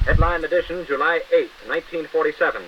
Headline edition, July 8, 1947.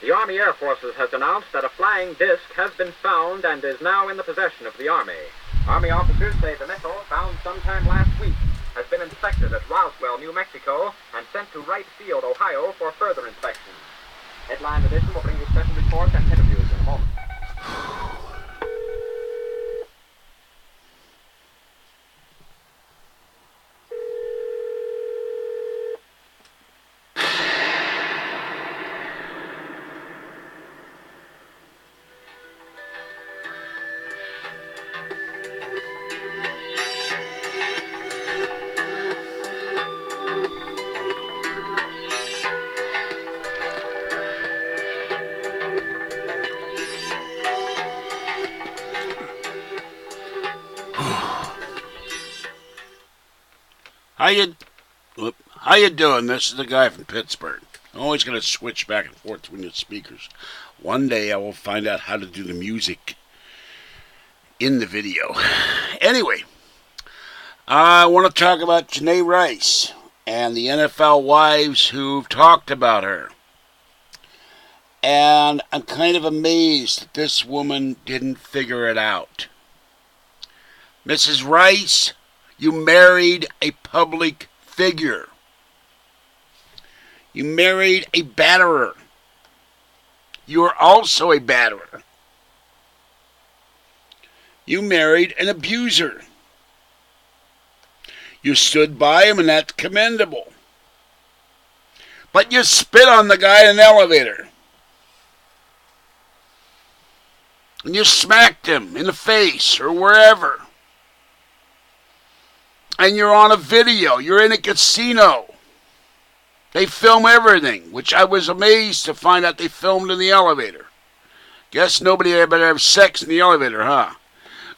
The Army Air Forces has announced that a flying disc has been found and is now in the possession of the Army. Army officers say the missile, found sometime last week, has been inspected at Roswell, New Mexico, and sent to Wright Field, Ohio, for further inspection. Headline edition will bring you special reports and interviews in a moment. How you doing? This is the guy from Pittsburgh. I'm always going to switch back and forth between the speakers. One day I will find out how to do the music in the video. Anyway, I want to talk about Janay Rice and the NFL wives who've talked about her. And I'm kind of amazed that this woman didn't figure it out. Mrs. Rice, you married a public figure. You married a batterer. You are also a batterer. You married an abuser. You stood by him, and that's commendable. But you spit on the guy in an elevator. And you smacked him in the face or wherever. And you're on a video. You're in a casino. They film everything, which I was amazed to find out they filmed in the elevator. Guess nobody better have sex in the elevator, huh?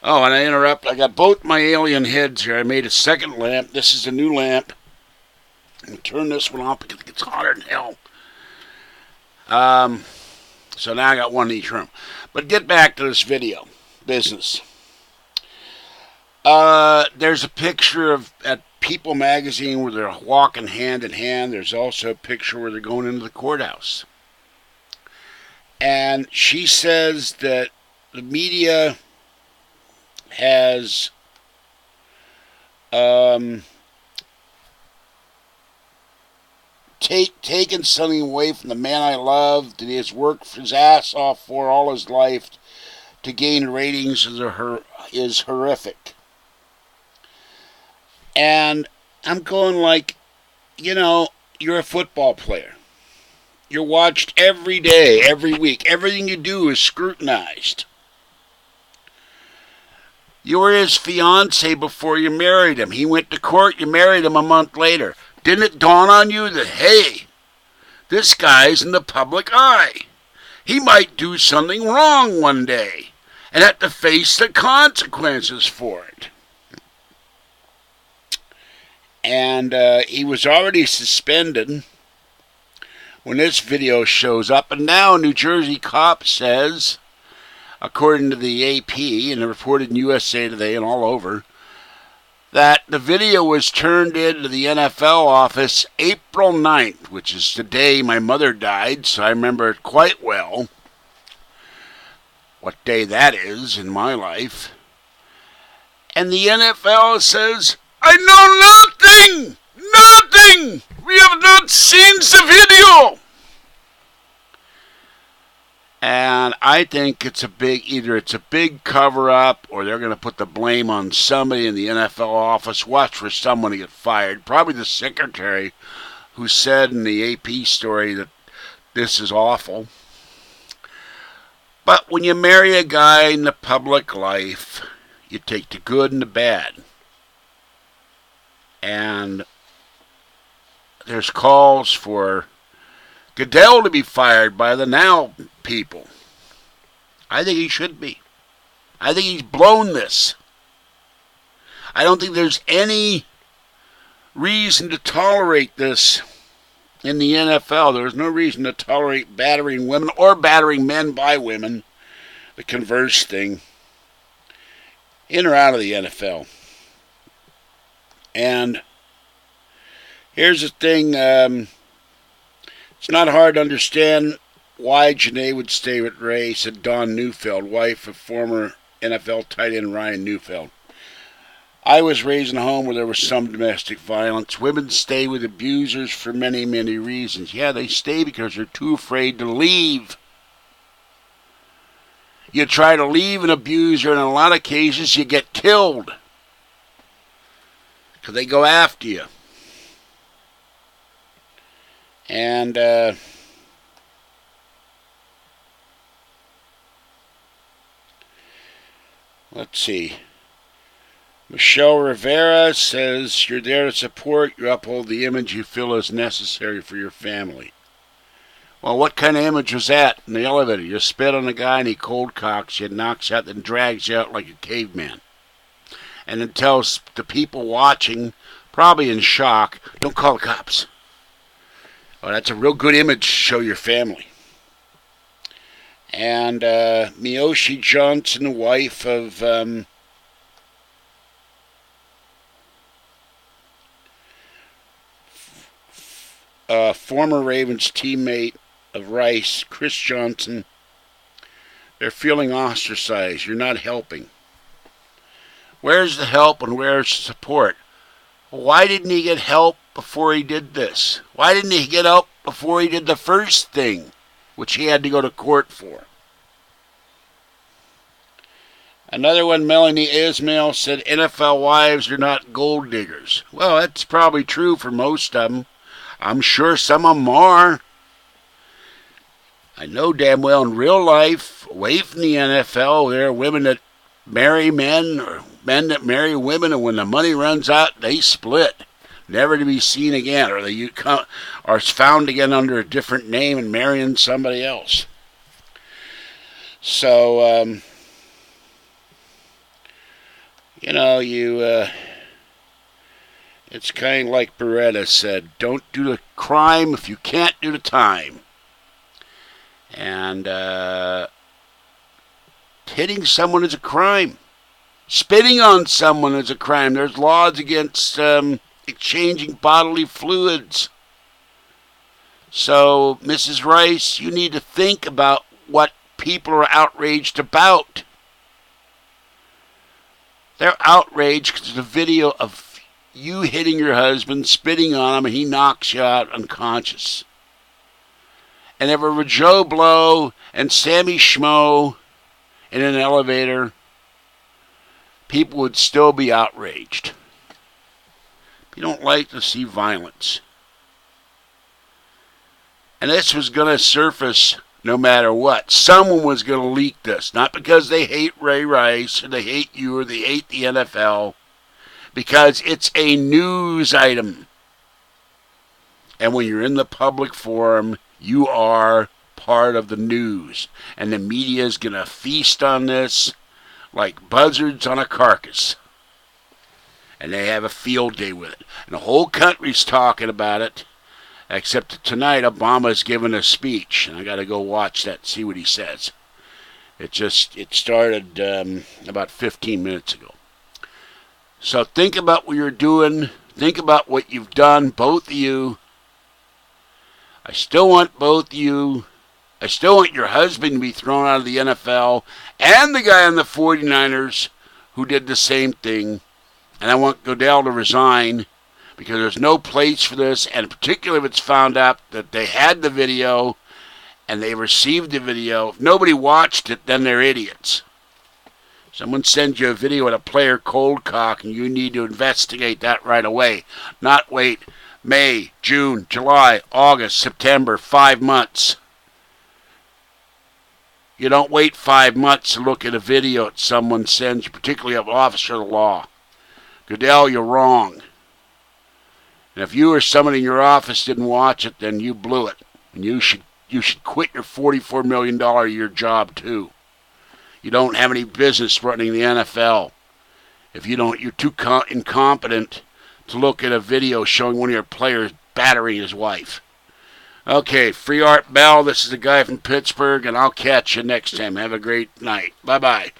Oh, and I interrupt. I got both my alien heads here. I made a second lamp. This is a new lamp. I'm going to turn this one off because it gets hotter than hell. So now I got one in each room. But get back to this video business. There's a picture at People magazine where they're walking hand in hand. There's also a picture where they're going into the courthouse. And she says that the media has taken something away from the man I love that he has worked his ass off for all his life to gain ratings is horrific. And I'm going like, you're a football player. You're watched every day, every week. Everything you do is scrutinized. You were his fiancé before you married him. He went to court, you married him a month later. Didn't it dawn on you that, hey, this guy's in the public eye. He might do something wrong one day and have to face the consequences for it. And he was already suspended when this video shows up. And now a New Jersey cop says, according to the AP, and reported in USA Today and all over, that the video was turned into the NFL office April 9th, which is the day my mother died, so I remember it quite well, what day that is in my life. And the NFL says, I know nothing! Nothing! We have not seen the video! And I think either it's a big cover-up or they're going to put the blame on somebody in the NFL office. Watch for someone to get fired. Probably the secretary who said in the AP story that this is awful. But when you marry a guy in the public life, you take the good and the bad. And there's calls for Goodell to be fired by the Now people. I think he should be. I think he's blown this. I don't think there's any reason to tolerate this in the NFL. There's no reason to tolerate battering women or battering men by women, the converse thing, in or out of the NFL. And here's the thing, It's not hard to understand why Janay would stay with Ray, said Dawn Neufeld, wife of former NFL tight end Ryan Neufeld. I was raised in a home where there was some domestic violence. Women stay with abusers for many, many reasons. Yeah, they stay because they're too afraid to leave. You try to leave an abuser, and in a lot of cases, you get killed. Because they go after you. And, let's see. Michelle Rivera says, you're there to support, you uphold the image you feel is necessary for your family. Well, what kind of image was that in the elevator? You spit on a guy and he cold cocks you, knocks you out, then drags you out like a caveman. And then tells the people watching, probably in shock, don't call the cops. Well, that's a real good image to show your family. And Miyoshi Johnson, the wife of former Ravens teammate of Rice, Chris Johnson, they're feeling ostracized. You're not helping. Where's the help and where's the support? Why didn't he get help before he did this? Why didn't he get help before he did the first thing, which he had to go to court for? Another one, Melanie Ismail, said NFL wives are not gold diggers. Well, that's probably true for most of them. I'm sure some of them are. I know damn well in real life, away from the NFL, there are women that marry men or men that marry women, and when the money runs out, they split, never to be seen again, or they are found again under a different name and marrying somebody else. So, it's kind of like Beretta said, don't do the crime if you can't do the time. And hitting someone is a crime. Spitting on someone is a crime. There's laws against exchanging bodily fluids. So, Mrs. Rice, you need to think about what people are outraged about. They're outraged because there's a video of you hitting your husband, spitting on him, and he knocks you out unconscious. And if it were Joe Blow and Sammy Schmo in an elevator, people would still be outraged. You don't like to see violence. And this was going to surface no matter what. Someone was going to leak this. Not because they hate Ray Rice or they hate you or they hate the NFL. Because it's a news item. And when you're in the public forum, you are part of the news. And the media is going to feast on this like buzzards on a carcass. And they have a field day with it. And the whole country's talking about it. Except that tonight Obama's giving a speech. And I got to go watch that and see what he says. It started about 15 minutes ago. So think about what you're doing. Think about what you've done, both of you. I still want both of you. I still want your husband to be thrown out of the NFL and the guy on the 49ers who did the same thing. And I want Goodell to resign because there's no place for this. And particularly if it's found out that they had the video and they received the video. If nobody watched it, then they're idiots. Someone sends you a video of a player cold cock and you need to investigate that right away. Not wait May, June, July, August, September, 5 months. You don't wait 5 months to look at a video that someone sends you, particularly an officer of the law. Goodell, you're wrong. And if you or somebody in your office didn't watch it, then you blew it. And you should quit your $44 million a year job too. You don't have any business running the NFL. If you're too incompetent to look at a video showing one of your players battering his wife. Okay, Free Art Bell, this is the guy from Pittsburgh, and I'll catch you next time. Have a great night. Bye-bye.